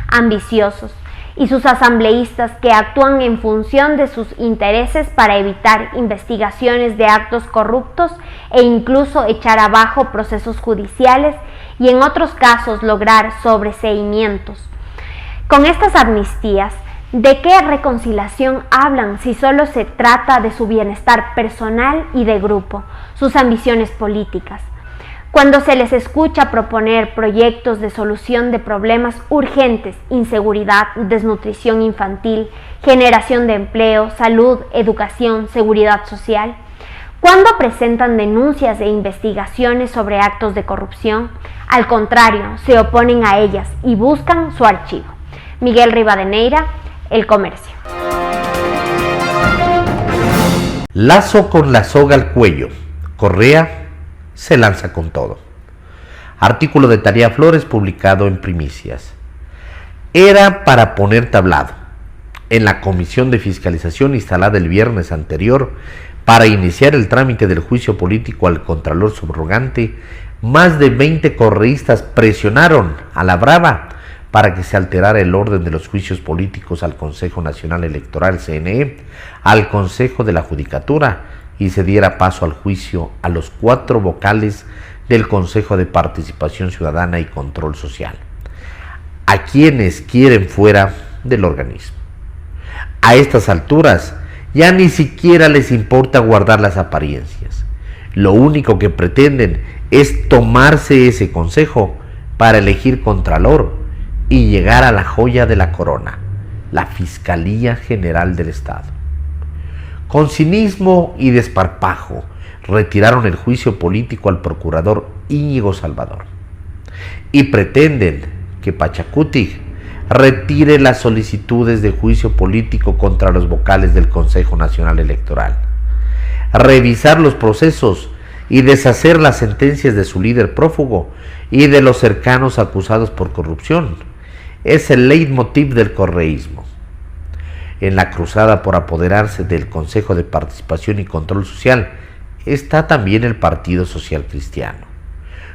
ambiciosos, y sus asambleístas que actúan en función de sus intereses para evitar investigaciones de actos corruptos e incluso echar abajo procesos judiciales y en otros casos lograr sobreseimientos. Con estas amnistías, ¿de qué reconciliación hablan si solo se trata de su bienestar personal y de grupo, sus ambiciones políticas? Cuando se les escucha proponer proyectos de solución de problemas urgentes, inseguridad, desnutrición infantil, generación de empleo, salud, educación, seguridad social, ¿cuándo presentan denuncias e investigaciones sobre actos de corrupción? Al contrario, se oponen a ellas y buscan su archivo. Miguel Rivadeneira, El Comercio. Lazo con la soga al cuello. Correa se lanza con todo. Artículo de Tarea Flores publicado en Primicias. Era para poner tablado. En la comisión de fiscalización instalada el viernes anterior para iniciar el trámite del juicio político al Contralor subrogante, más de 20 correístas presionaron a la brava para que se alterara el orden de los juicios políticos al Consejo Nacional Electoral CNE, al Consejo de la Judicatura y se diera paso al juicio a los 4 vocales del Consejo de Participación Ciudadana y Control Social, a quienes quieren fuera del organismo. A estas alturas ya ni siquiera les importa guardar las apariencias. Lo único que pretenden es tomarse ese consejo para elegir contralor y llegar a la joya de la corona, la Fiscalía General del Estado. Con cinismo y desparpajo retiraron el juicio político al procurador Íñigo Salvador y pretenden que Pachacutic retire las solicitudes de juicio político contra los vocales del Consejo Nacional Electoral, revisar los procesos y deshacer las sentencias de su líder prófugo y de los cercanos acusados por corrupción. Es el leitmotiv del correísmo. En la cruzada por apoderarse del Consejo de Participación y Control Social está también el Partido Social Cristiano,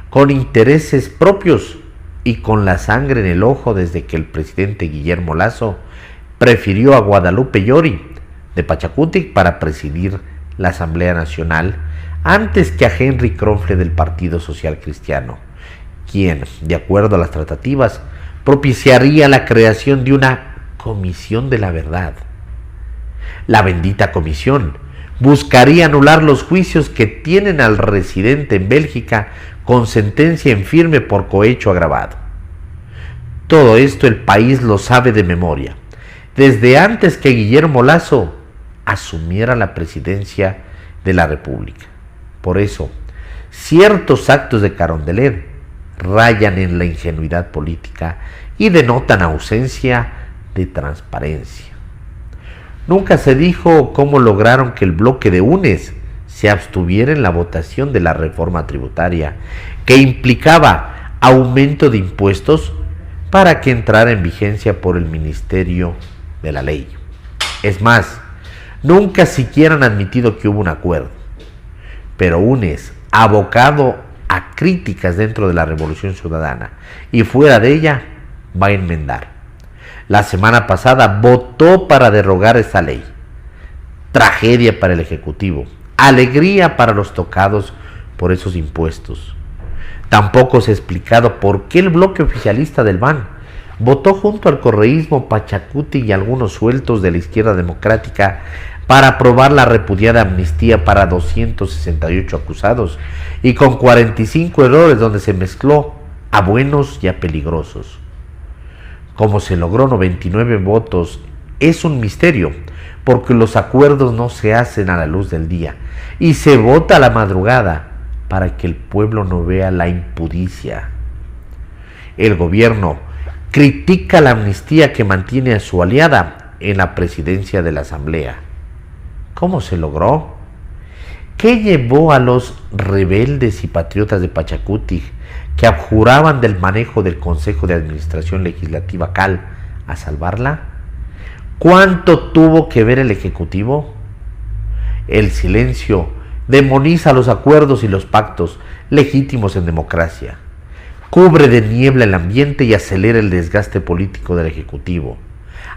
con intereses propios y con la sangre en el ojo desde que el presidente Guillermo Lasso prefirió a Guadalupe Llori de Pachacutic para presidir la Asamblea Nacional antes que a Henry Kronfle del Partido Social Cristiano, quien, de acuerdo a las tratativas, propiciaría la creación de una Comisión de la Verdad. La bendita comisión buscaría anular los juicios que tienen al residente en Bélgica con sentencia en firme por cohecho agravado. Todo esto el país lo sabe de memoria, desde antes que Guillermo Lasso asumiera la presidencia de la República. Por eso, ciertos actos de Carondelet rayan en la ingenuidad política y denotan ausencia de transparencia. Nunca se dijo cómo lograron que el bloque de UNES se abstuviera en la votación de la reforma tributaria, que implicaba aumento de impuestos para que entrara en vigencia por el Ministerio de la Ley. Es más, nunca siquiera han admitido que hubo un acuerdo. Pero UNES, abocado a críticas dentro de la Revolución Ciudadana y fuera de ella, va a enmendar. La semana pasada votó para derogar esta ley. Tragedia para el Ejecutivo, alegría para los tocados por esos impuestos. Tampoco se ha explicado por qué el bloque oficialista del BAN votó junto al correísmo Pachacuti y algunos sueltos de la izquierda democrática para aprobar la repudiada amnistía para 268 acusados y con 45 errores donde se mezcló a buenos y a peligrosos. Como se logró 99 votos es un misterio, porque los acuerdos no se hacen a la luz del día y se vota a la madrugada para que el pueblo no vea la impudicia. El gobierno critica la amnistía que mantiene a su aliada en la presidencia de la Asamblea. ¿Cómo se logró? ¿Qué llevó a los rebeldes y patriotas de Pachacutic, que abjuraban del manejo del Consejo de Administración Legislativa CAL, a salvarla? ¿Cuánto tuvo que ver el Ejecutivo? El silencio demoniza los acuerdos y los pactos legítimos en democracia. Cubre de niebla el ambiente y acelera el desgaste político del Ejecutivo.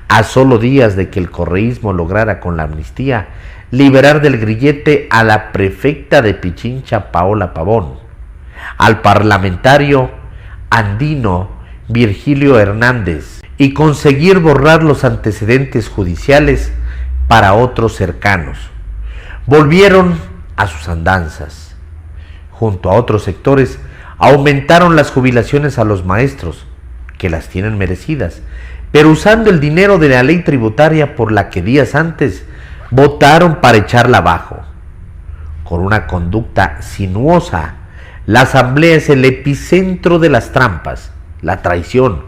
A solo días de que el correísmo lograra con la amnistía liberar del grillete a la prefecta de Pichincha, Paola Pavón, al parlamentario andino Virgilio Hernández, y conseguir borrar los antecedentes judiciales para otros cercanos. Volvieron a sus andanzas. Junto a otros sectores, aumentaron las jubilaciones a los maestros, que las tienen merecidas, pero usando el dinero de la ley tributaria por la que días antes votaron para echarla abajo. Con una conducta sinuosa, la Asamblea es el epicentro de las trampas, la traición,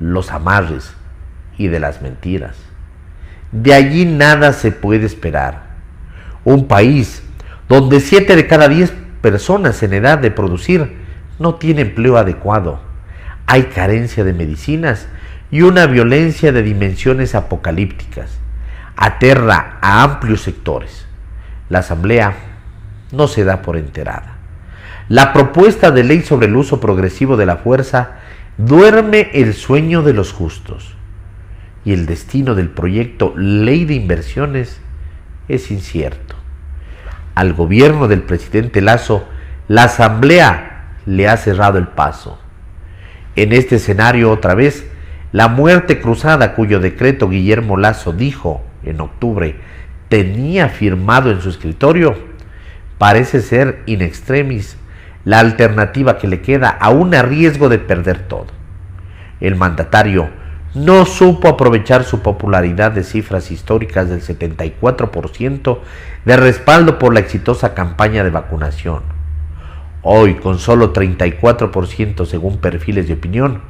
los amarres y de las mentiras. De allí nada se puede esperar. Un país donde 7 de cada 10 personas en edad de producir no tiene empleo adecuado. Hay carencia de medicinas y una violencia de dimensiones apocalípticas. Aterra a amplios sectores. La Asamblea no se da por enterada. La propuesta de ley sobre el uso progresivo de la fuerza duerme el sueño de los justos. Y el destino del proyecto Ley de Inversiones es incierto. Al gobierno del presidente Lasso, la Asamblea le ha cerrado el paso. En este escenario, otra vez, la muerte cruzada, cuyo decreto Guillermo Lasso dijo en octubre tenía firmado en su escritorio, parece ser in extremis la alternativa que le queda, aún a riesgo de perder todo. El mandatario no supo aprovechar su popularidad de cifras históricas del 74% de respaldo por la exitosa campaña de vacunación. Hoy, con solo 34% según perfiles de opinión,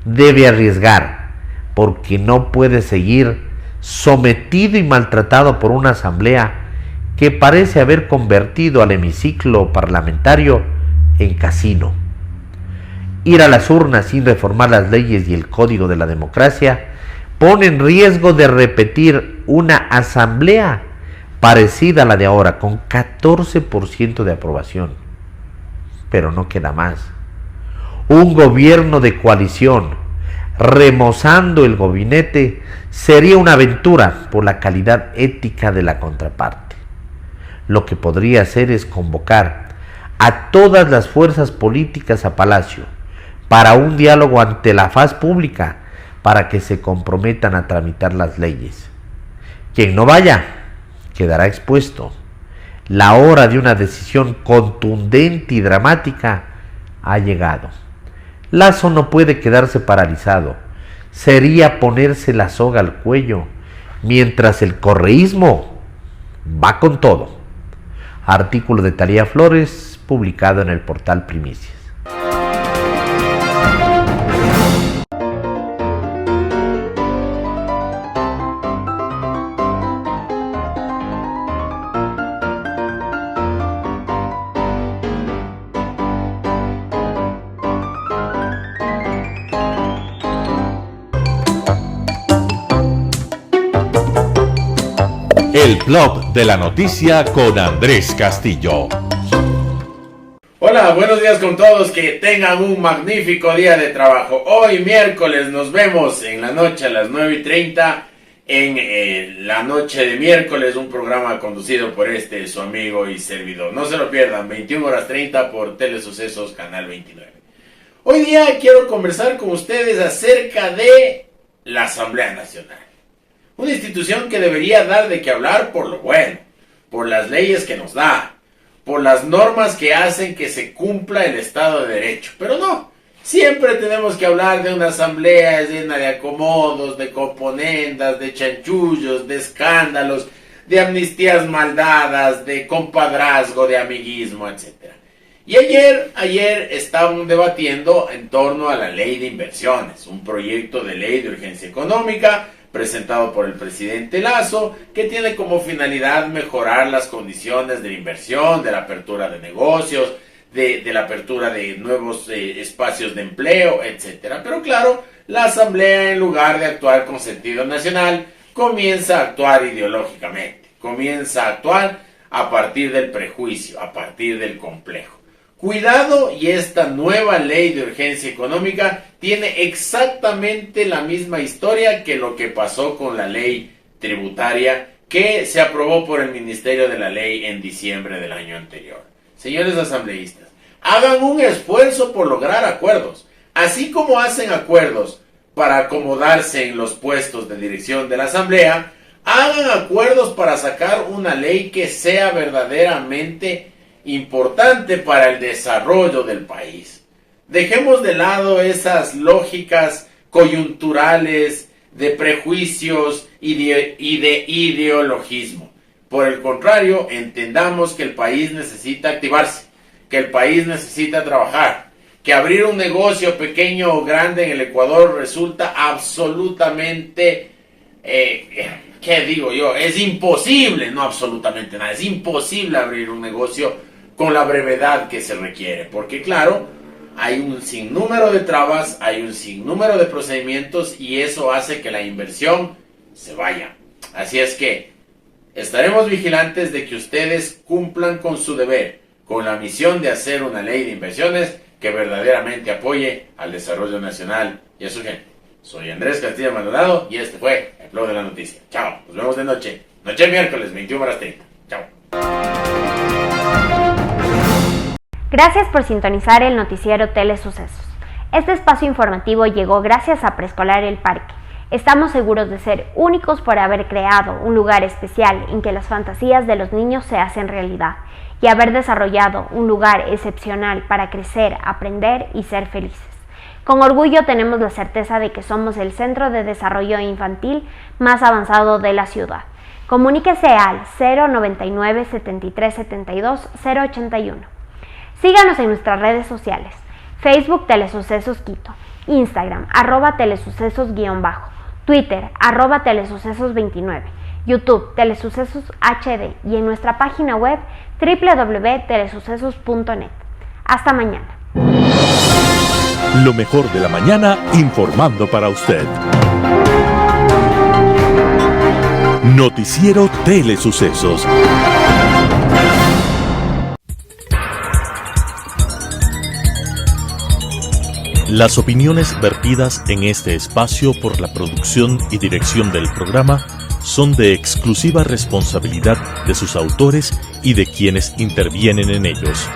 debe arriesgar, porque no puede seguir sometido y maltratado por una asamblea que parece haber convertido al hemiciclo parlamentario en casino. Ir a las urnas sin reformar las leyes y el código de la democracia pone en riesgo de repetir una asamblea parecida a la de ahora, con 14% de aprobación. Pero no queda más. Un gobierno de coalición, remozando el gabinete, sería una aventura por la calidad ética de la contraparte. Lo que podría hacer es convocar a todas las fuerzas políticas a Palacio para un diálogo ante la faz pública para que se comprometan a tramitar las leyes. Quien no vaya quedará expuesto. La hora de una decisión contundente y dramática ha llegado. Lazo no puede quedarse paralizado. Sería ponerse la soga al cuello mientras el correísmo va con todo. Artículo de Talía Flores, publicado en el portal Primicias. El Plop de la Noticia con Andrés Castillo. Hola, buenos días con todos, que tengan un magnífico día de trabajo. Hoy miércoles nos vemos en la noche a las 9:30 en La Noche de Miércoles, un programa conducido por su amigo y servidor. No se lo pierdan, 21:30 por Telesucesos Canal 29. Hoy día quiero conversar con ustedes acerca de la Asamblea Nacional. Una institución que debería dar de qué hablar por lo bueno, por las leyes que nos da, por las normas que hacen que se cumpla el Estado de Derecho. Pero no, siempre tenemos que hablar de una asamblea llena de acomodos, de componendas, de chanchullos, de escándalos, de amnistías maldadas, de compadrazgo, de amiguismo, etc. Y ayer estaban debatiendo en torno a la ley de inversiones, un proyecto de ley de urgencia económica presentado por el presidente Lazo, que tiene como finalidad mejorar las condiciones de la inversión, de la apertura de negocios, de la apertura de nuevos espacios de empleo, etc. Pero claro, la Asamblea, en lugar de actuar con sentido nacional, comienza a actuar ideológicamente, comienza a actuar a partir del prejuicio, a partir del complejo. Cuidado, y esta nueva ley de urgencia económica tiene exactamente la misma historia que lo que pasó con la ley tributaria que se aprobó por el Ministerio de la Ley en diciembre del año anterior. Señores asambleístas, hagan un esfuerzo por lograr acuerdos, así como hacen acuerdos para acomodarse en los puestos de dirección de la Asamblea, hagan acuerdos para sacar una ley que sea verdaderamente importante para el desarrollo del país. Dejemos de lado esas lógicas coyunturales de prejuicios y de ideologismo. Por el contrario, entendamos que el país necesita activarse, que el país necesita trabajar, que abrir un negocio pequeño o grande en el Ecuador resulta absolutamente, ¿qué digo yo? Es imposible, no absolutamente nada, es imposible abrir un negocio con la brevedad que se requiere, porque claro, hay un sinnúmero de trabas, hay un sinnúmero de procedimientos y eso hace que la inversión se vaya. Así es que estaremos vigilantes de que ustedes cumplan con su deber, con la misión de hacer una ley de inversiones que verdaderamente apoye al desarrollo nacional y a su gente. Soy Andrés Castillo Maldonado y este fue el Blog de la Noticia. Chao, nos vemos de noche. Noche miércoles, 21:30. Chao. Gracias por sintonizar el noticiero Telesucesos. Este espacio informativo llegó gracias a Preescolar El Parque. Estamos seguros de ser únicos por haber creado un lugar especial en que las fantasías de los niños se hacen realidad y haber desarrollado un lugar excepcional para crecer, aprender y ser felices. Con orgullo tenemos la certeza de que somos el centro de desarrollo infantil más avanzado de la ciudad. Comuníquese al 099 73 72 081. Síganos en nuestras redes sociales: Facebook Telesucesos Quito, Instagram @telesucesos_, Twitter @telesucesos29, YouTube Telesucesos HD y en nuestra página web www.telesucesos.net. Hasta mañana. Lo mejor de la mañana informando para usted. Noticiero Telesucesos. Las opiniones vertidas en este espacio por la producción y dirección del programa son de exclusiva responsabilidad de sus autores y de quienes intervienen en ellos.